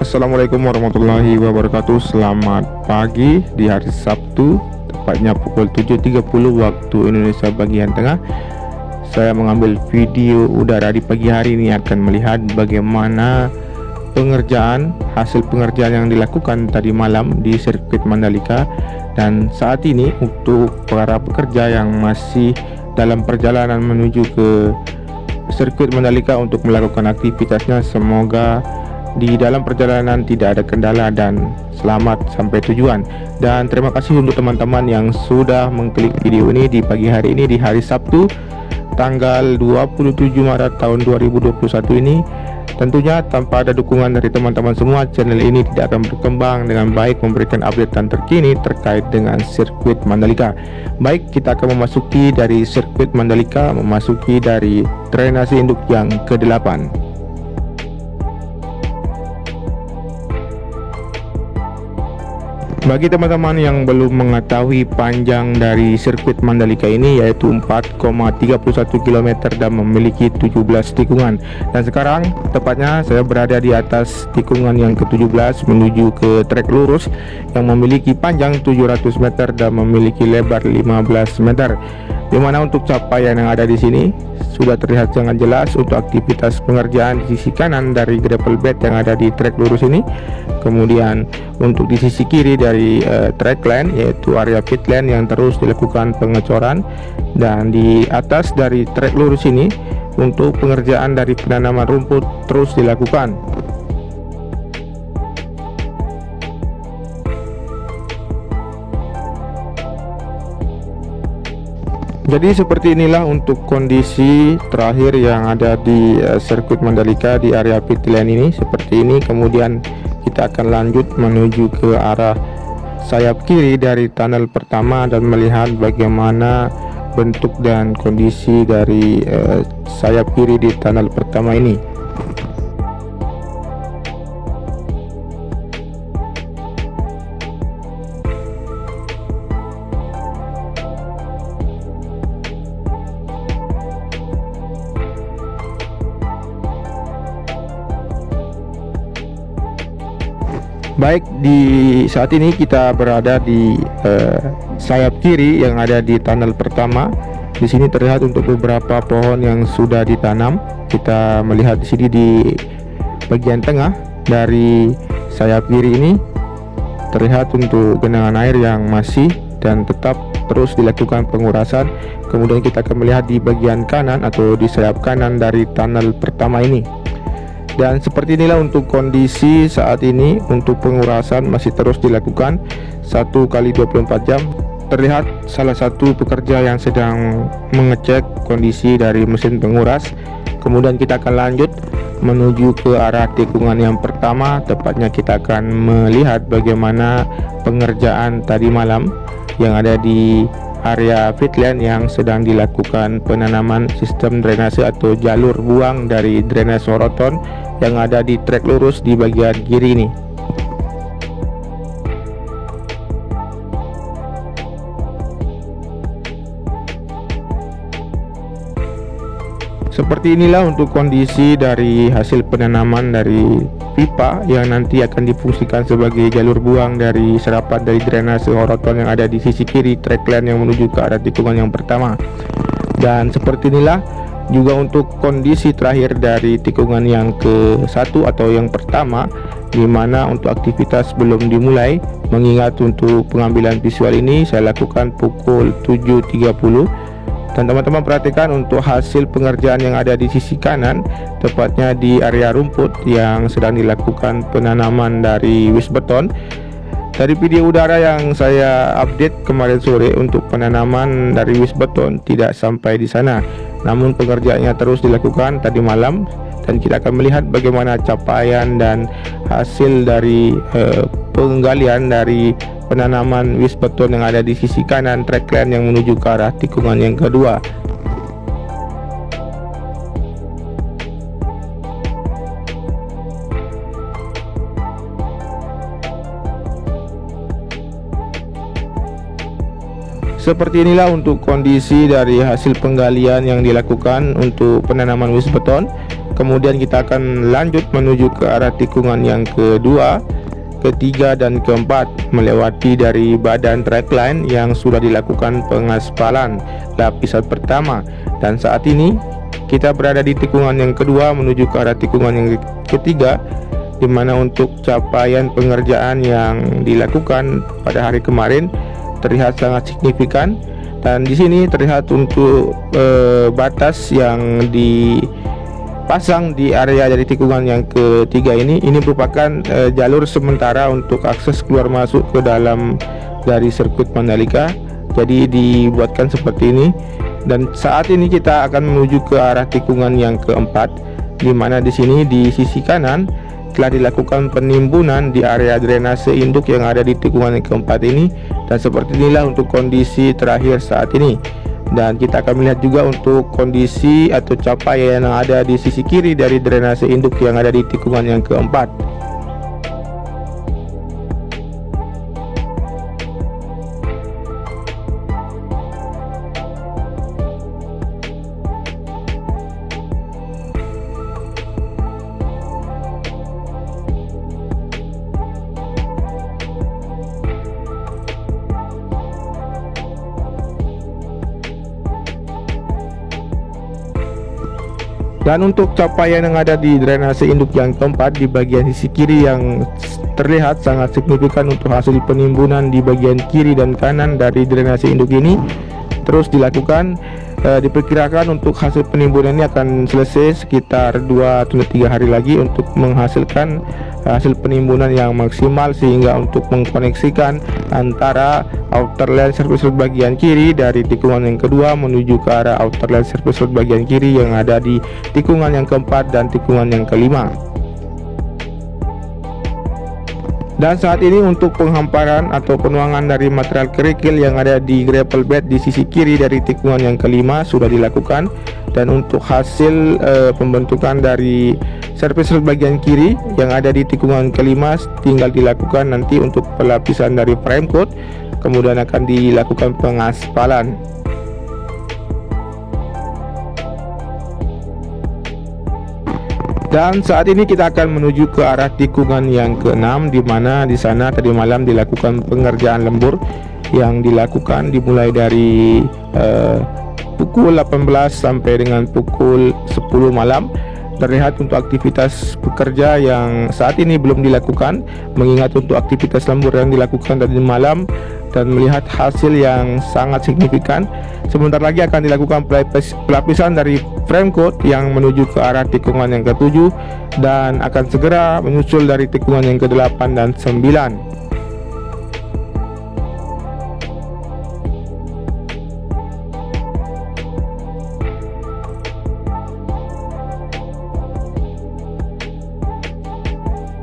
Assalamualaikum warahmatullahi wabarakatuh. Selamat pagi di hari Sabtu, tepatnya pukul 7.30 waktu Indonesia bagian tengah. Saya mengambil video udara di pagi hari ini akan melihat bagaimana hasil pengerjaan yang dilakukan tadi malam di sirkuit Mandalika. Dan saat ini untuk para pekerja yang masih dalam perjalanan menuju ke sirkuit Mandalika untuk melakukan aktivitasnya, semoga di dalam perjalanan tidak ada kendala dan selamat sampai tujuan. Dan terima kasih untuk teman-teman yang sudah mengklik video ini di pagi hari ini, di hari Sabtu tanggal 27 Maret tahun 2021 ini. Tentunya tanpa ada dukungan dari teman-teman semua, channel ini tidak akan berkembang dengan baik, memberikan update terkini terkait dengan sirkuit Mandalika. Baik, kita akan memasuki dari sirkuit Mandalika, memasuki dari drainase induk yang ke-8. Bagi teman-teman yang belum mengetahui panjang dari sirkuit Mandalika ini, yaitu 4,31 km dan memiliki 17 tikungan. Dan sekarang tepatnya saya berada di atas tikungan yang ke-17 menuju ke trek lurus yang memiliki panjang 700 meter dan memiliki lebar 15 meter. Dimana untuk capaian yang ada di sini sudah terlihat sangat jelas untuk aktivitas pengerjaan di sisi kanan dari gravel bed yang ada di trek lurus ini. Kemudian untuk di sisi kiri dari track lane, yaitu area pit lane yang terus dilakukan pengecoran. Dan di atas dari trek lurus ini untuk pengerjaan dari penanaman rumput terus dilakukan. Jadi seperti inilah untuk kondisi terakhir yang ada di sirkuit Mandalika di area pit lane ini, seperti ini. Kemudian kita akan lanjut menuju ke arah sayap kiri dari tunnel pertama dan melihat bagaimana bentuk dan kondisi dari sayap kiri di tunnel pertama ini. Baik, di saat ini kita berada di sayap kiri yang ada di tunnel pertama. Di sini terlihat untuk beberapa pohon yang sudah ditanam. Kita melihat di sini di bagian tengah dari sayap kiri ini terlihat untuk genangan air yang masih dan tetap terus dilakukan pengurasan. Kemudian kita akan melihat di bagian kanan atau di sayap kanan dari tunnel pertama ini. Dan seperti inilah untuk kondisi saat ini. Untuk pengurasan masih terus dilakukan 1 kali 24 jam. Terlihat salah satu pekerja yang sedang mengecek kondisi dari mesin penguras. Kemudian kita akan lanjut menuju ke arah tikungan yang pertama. Tepatnya kita akan melihat bagaimana pengerjaan tadi malam yang ada di area pit lane yang sedang dilakukan penanaman sistem drainase atau jalur buang dari drainase soroton yang ada di trek lurus di bagian kiri ini. Seperti inilah untuk kondisi dari hasil penanaman dari pipa yang nanti akan difungsikan sebagai jalur buang dari serapan dari drainase soroton yang ada di sisi kiri trek lane yang menuju ke arah tikungan yang pertama. Dan seperti inilah juga untuk kondisi terakhir dari tikungan yang ke-1 atau yang pertama, di mana untuk aktivitas belum dimulai, mengingat untuk pengambilan visual ini saya lakukan pukul 7.30. Dan teman-teman perhatikan untuk hasil pengerjaan yang ada di sisi kanan, tepatnya di area rumput yang sedang dilakukan penanaman dari wis beton. Dari video udara yang saya update kemarin sore untuk penanaman dari wis beton tidak sampai di sana, namun pengerjaannya terus dilakukan tadi malam. Dan kita akan melihat bagaimana capaian dan hasil dari penggalian dari penanaman wis beton yang ada di sisi kanan trek lane yang menuju ke arah tikungan yang kedua. Seperti inilah untuk kondisi dari hasil penggalian yang dilakukan untuk penanaman wis beton. Kemudian kita akan lanjut menuju ke arah tikungan yang kedua, ketiga, dan keempat, melewati dari badan trackline yang sudah dilakukan pengaspalan lapisan pertama. Dan saat ini kita berada di tikungan yang kedua menuju ke arah tikungan yang ketiga, di mana untuk capaian pengerjaan yang dilakukan pada hari kemarin terlihat sangat signifikan. Dan di sini terlihat untuk batas yang dipasang di area dari tikungan yang ketiga ini merupakan jalur sementara untuk akses keluar masuk ke dalam dari sirkuit Mandalika. Jadi dibuatkan seperti ini. Dan saat ini kita akan menuju ke arah tikungan yang keempat, di mana di sini di sisi kanan telah dilakukan penimbunan di area drainase induk yang ada di tikungan yang keempat ini. Dan seperti inilah untuk kondisi terakhir saat ini. Dan kita akan melihat juga untuk kondisi atau capaian yang ada di sisi kiri dari drainase induk yang ada di tikungan yang keempat. Dan untuk capaian yang ada di drainase induk yang keempat di bagian sisi kiri yang terlihat sangat signifikan untuk hasil penimbunan di bagian kiri dan kanan dari drainase induk ini terus dilakukan. Diperkirakan untuk hasil penimbunan ini akan selesai sekitar 2-3 hari lagi untuk menghasilkan hasil penimbunan yang maksimal, sehingga untuk mengkoneksikan antara outer lane surface road bagian kiri dari tikungan yang kedua menuju ke arah outer lane surface road bagian kiri yang ada di tikungan yang keempat dan tikungan yang kelima. Dan saat ini untuk penghamparan atau penuangan dari material kerikil yang ada di gravel bed di sisi kiri dari tikungan yang kelima sudah dilakukan. Dan untuk hasil pembentukan dari surface road bagian kiri yang ada di tikungan kelima tinggal dilakukan nanti untuk pelapisan dari frame coat, kemudian akan dilakukan pengaspalan. Dan saat ini kita akan menuju ke arah tikungan yang ke-6, di mana di sana tadi malam dilakukan pengerjaan lembur yang dilakukan dimulai dari pukul 18 sampai dengan pukul 10 malam. Terlihat untuk aktivitas pekerja yang saat ini belum dilakukan, mengingat untuk aktivitas lembur yang dilakukan tadi malam, dan melihat hasil yang sangat signifikan. Sebentar lagi akan dilakukan pelapisan dari frame coat yang menuju ke arah tikungan yang ke-7 dan akan segera menyusul dari tikungan yang ke-8 dan 9.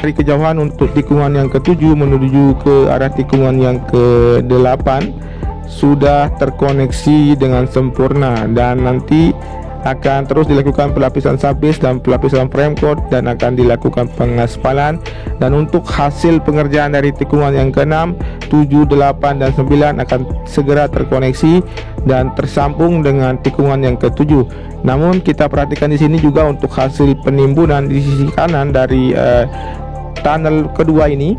Dari kejauhan untuk tikungan yang ke-7 menuju ke arah tikungan yang ke-8 sudah terkoneksi dengan sempurna, dan nanti akan terus dilakukan pelapisan sabis dan pelapisan frame coat dan akan dilakukan pengaspalan. Dan untuk hasil pengerjaan dari tikungan yang ke-6, 7, 8 dan 9 akan segera terkoneksi dan tersambung dengan tikungan yang ke-7. Namun kita perhatikan di sini juga untuk hasil penimbunan di sisi kanan dari tunnel kedua ini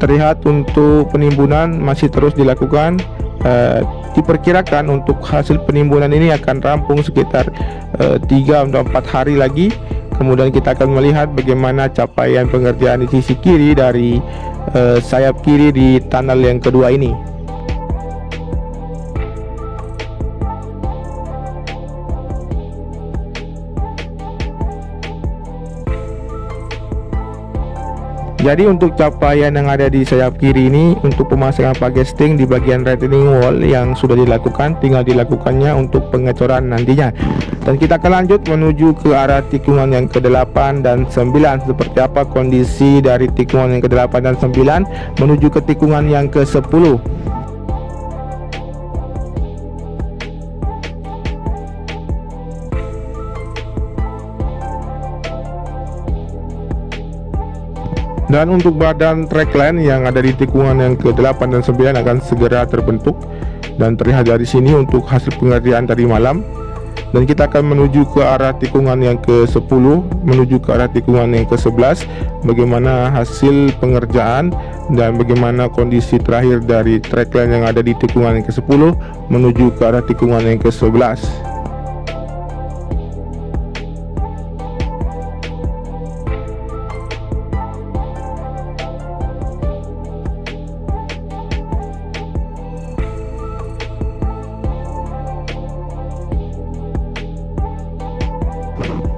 terlihat untuk penimbunan masih terus dilakukan. Diperkirakan untuk hasil penimbunan ini akan rampung sekitar 3-4 hari lagi. Kemudian kita akan melihat bagaimana capaian pengerjaan di sisi kiri dari sayap kiri di tunnel yang kedua ini. Jadi untuk capaian yang ada di sayap kiri ini untuk pemasangan pagesting di bagian retaining wall yang sudah dilakukan, tinggal dilakukannya untuk pengecoran nantinya. Dan kita akan lanjut menuju ke arah tikungan yang ke-8 dan 9. Seperti apa kondisi dari tikungan yang ke-8 dan 9 menuju ke tikungan yang ke-10. Dan untuk badan trackline yang ada di tikungan yang ke-8 dan 9 akan segera terbentuk. Dan terlihat dari sini untuk hasil pengerjaan tadi malam dan kita akan menuju ke arah tikungan yang ke-10 menuju ke arah tikungan yang ke-11, bagaimana hasil pengerjaan dan bagaimana kondisi terakhir dari trackline yang ada di tikungan yang ke-10 menuju ke arah tikungan yang ke-11.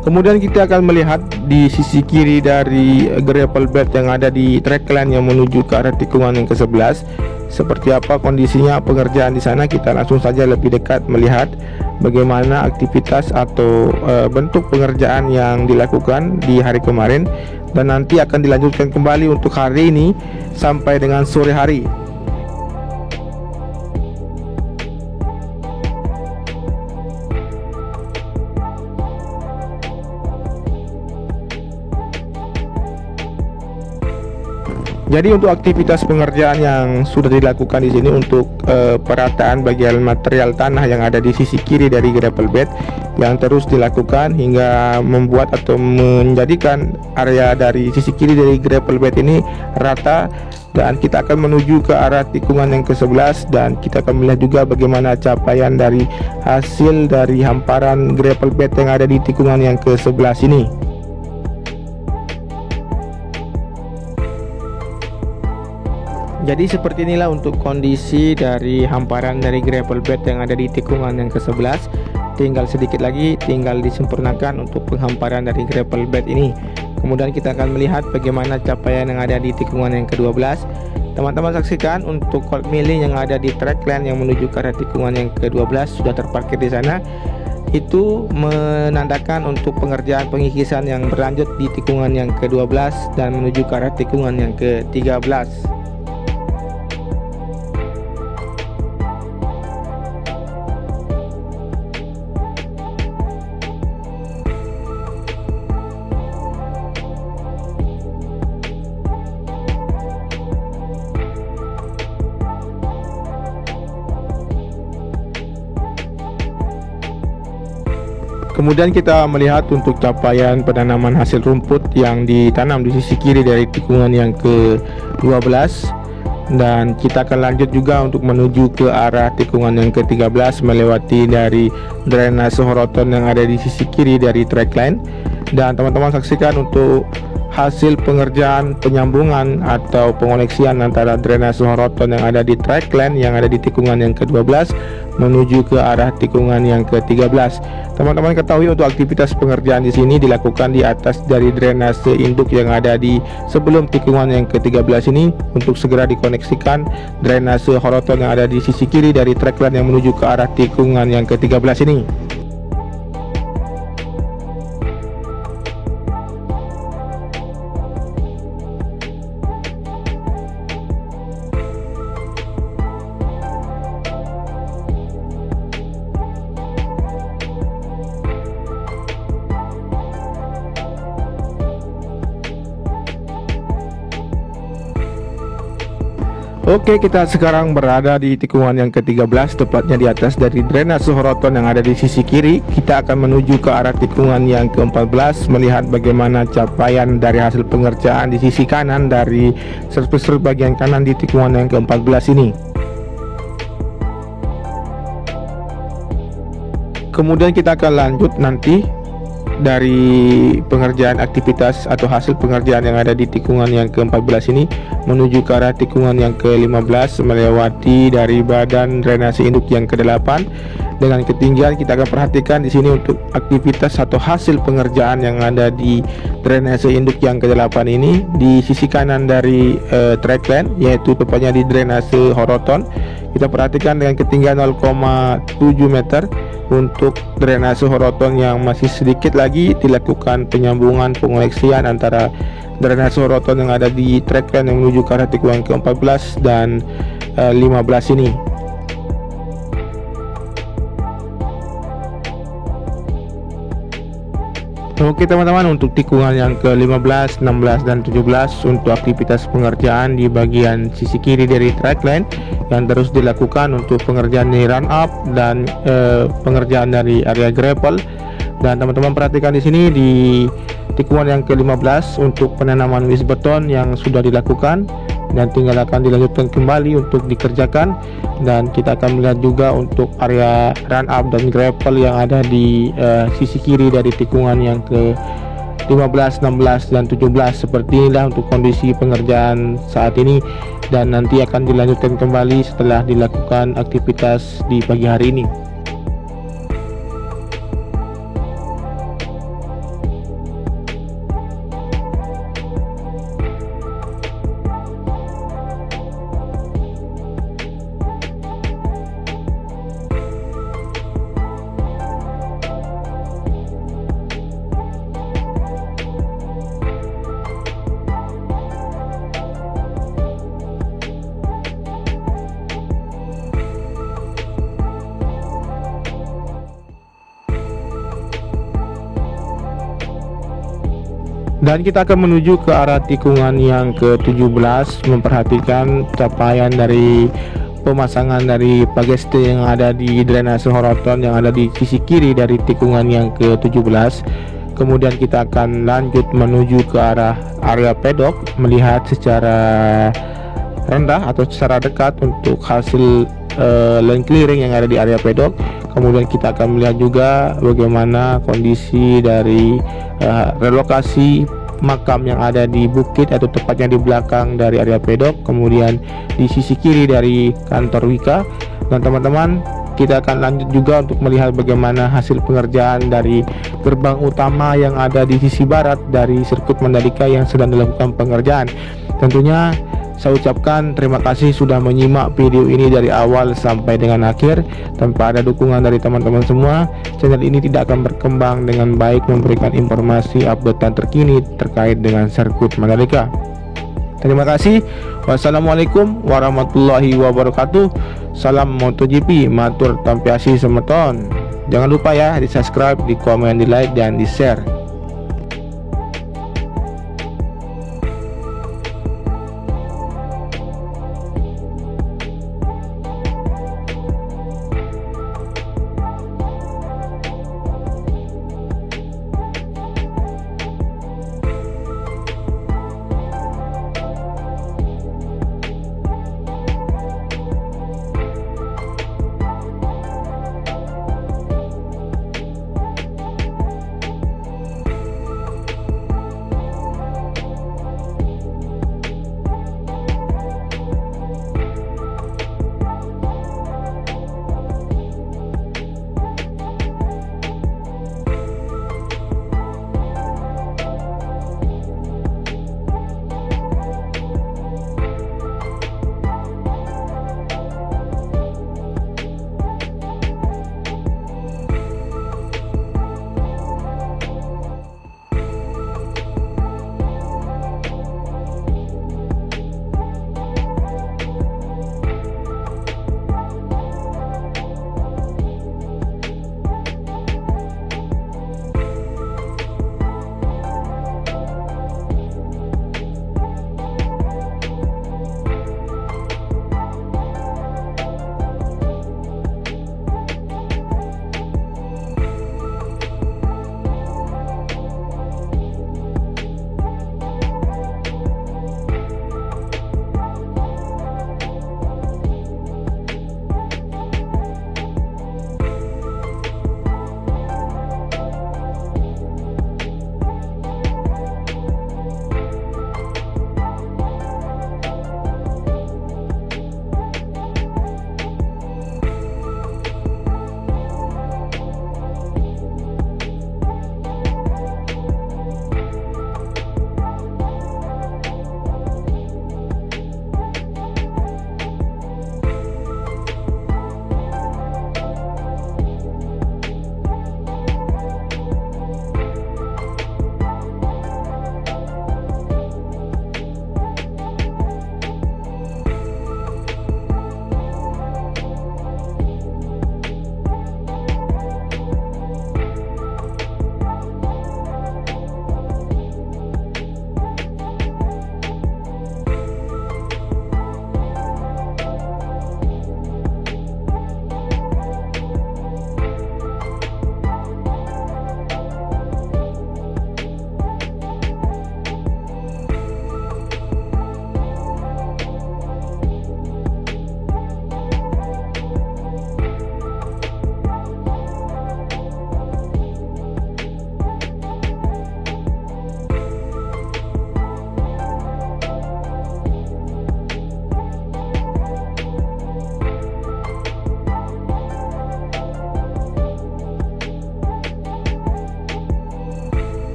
Kemudian kita akan melihat di sisi kiri dari gravel bed yang ada di trackline yang menuju ke arah tikungan yang ke-11. Seperti apa kondisinya pengerjaan di sana, kita langsung saja lebih dekat melihat bagaimana aktivitas atau bentuk pengerjaan yang dilakukan di hari kemarin, dan nanti akan dilanjutkan kembali untuk hari ini sampai dengan sore hari. Jadi untuk aktivitas pengerjaan yang sudah dilakukan di sini untuk perataan bagian material tanah yang ada di sisi kiri dari gravel bed yang terus dilakukan hingga membuat atau menjadikan area dari sisi kiri dari gravel bed ini rata, dan kita akan menuju ke arah tikungan yang ke-11 dan kita akan melihat juga bagaimana capaian dari hasil dari hamparan gravel bed yang ada di tikungan yang ke-11 ini. Jadi seperti inilah untuk kondisi dari hamparan dari gravel bed yang ada di tikungan yang ke-11. Tinggal sedikit lagi, tinggal disempurnakan untuk penghamparan dari gravel bed ini. Kemudian kita akan melihat bagaimana capaian yang ada di tikungan yang ke-12. Teman-teman saksikan untuk cold milling yang ada di trackline yang menuju ke arah tikungan yang ke-12 sudah terparkir di sana. Itu menandakan untuk pengerjaan pengikisan yang berlanjut di tikungan yang ke-12 dan menuju ke arah tikungan yang ke-13. Kemudian kita melihat untuk capaian penanaman hasil rumput yang ditanam di sisi kiri dari tikungan yang ke-12, dan kita akan lanjut juga untuk menuju ke arah tikungan yang ke-13 melewati dari drainase horoton yang ada di sisi kiri dari trackline. Dan teman-teman saksikan untuk hasil pengerjaan penyambungan atau pengoneksian antara drainase horoton yang ada di trackline yang ada di tikungan yang ke-12 menuju ke arah tikungan yang ke-13. Teman-teman ketahui untuk aktivitas pengerjaan di sini dilakukan di atas dari drainase induk yang ada di sebelum tikungan yang ke-13 ini untuk segera dikoneksikan drainase horoton yang ada di sisi kiri dari trackline yang menuju ke arah tikungan yang ke-13 ini. Oke, kita sekarang berada di tikungan yang ke-13, tepatnya di atas dari drainase horoton yang ada di sisi kiri. Kita akan menuju ke arah tikungan yang ke-14, melihat bagaimana capaian dari hasil pengerjaan di sisi kanan dari surface bagian kanan di tikungan yang ke-14 ini. Kemudian kita akan lanjut nanti dari pengerjaan aktivitas atau hasil pengerjaan yang ada di tikungan yang ke-14 ini menuju ke arah tikungan yang ke-15 melewati dari badan drainase induk yang ke-8. Dengan ketinggian kita akan perhatikan di sini untuk aktivitas atau hasil pengerjaan yang ada di drainase induk yang ke-8 ini di sisi kanan dari trackline, yaitu tepatnya di drainase horoton. Kita perhatikan dengan ketinggian 0,7 meter untuk drainase horoton yang masih sedikit lagi dilakukan penyambungan pengoneksian antara drainase horoton yang ada di trackline yang menuju ke arah tikungan ke-14 dan 15 ini. Oke teman-teman, untuk tikungan yang ke-15, 16, dan 17 untuk aktivitas pengerjaan di bagian sisi kiri dari trackline yang terus dilakukan untuk pengerjaan di run up dan pengerjaan dari area gravel. Dan teman-teman perhatikan di sini di tikungan yang ke-15 untuk penanaman wis beton yang sudah dilakukan dan tinggal akan dilanjutkan kembali untuk dikerjakan. Dan kita akan melihat juga untuk area run up dan gravel yang ada di sisi kiri dari tikungan yang ke 15, 16, dan 17. Seperti inilah untuk kondisi pengerjaan saat ini, dan nanti akan dilanjutkan kembali setelah dilakukan aktivitas di pagi hari ini. Dan kita akan menuju ke arah tikungan yang ke-17, memperhatikan capaian dari pemasangan dari pageste yang ada di drainase Horoton yang ada di sisi kiri dari tikungan yang ke-17. Kemudian kita akan lanjut menuju ke arah area pedok, melihat secara rendah atau secara dekat untuk hasil lane clearing yang ada di area pedok. Kemudian kita akan melihat juga bagaimana kondisi dari relokasi makam yang ada di bukit atau tepatnya di belakang dari area pedok, kemudian di sisi kiri dari kantor Wika. Dan teman-teman, kita akan lanjut juga untuk melihat bagaimana hasil pengerjaan dari gerbang utama yang ada di sisi barat dari sirkuit Mandalika yang sedang dilakukan pengerjaan. Tentunya saya ucapkan terima kasih sudah menyimak video ini dari awal sampai dengan akhir. Tanpa ada dukungan dari teman-teman semua, channel ini tidak akan berkembang dengan baik memberikan informasi updatean terkini terkait dengan sirkuit Mandalika. Terima kasih. Wassalamualaikum warahmatullahi wabarakatuh. Salam MotoGP, matur tampiasi semeton. Jangan lupa ya di subscribe, di komen, di like, dan di share.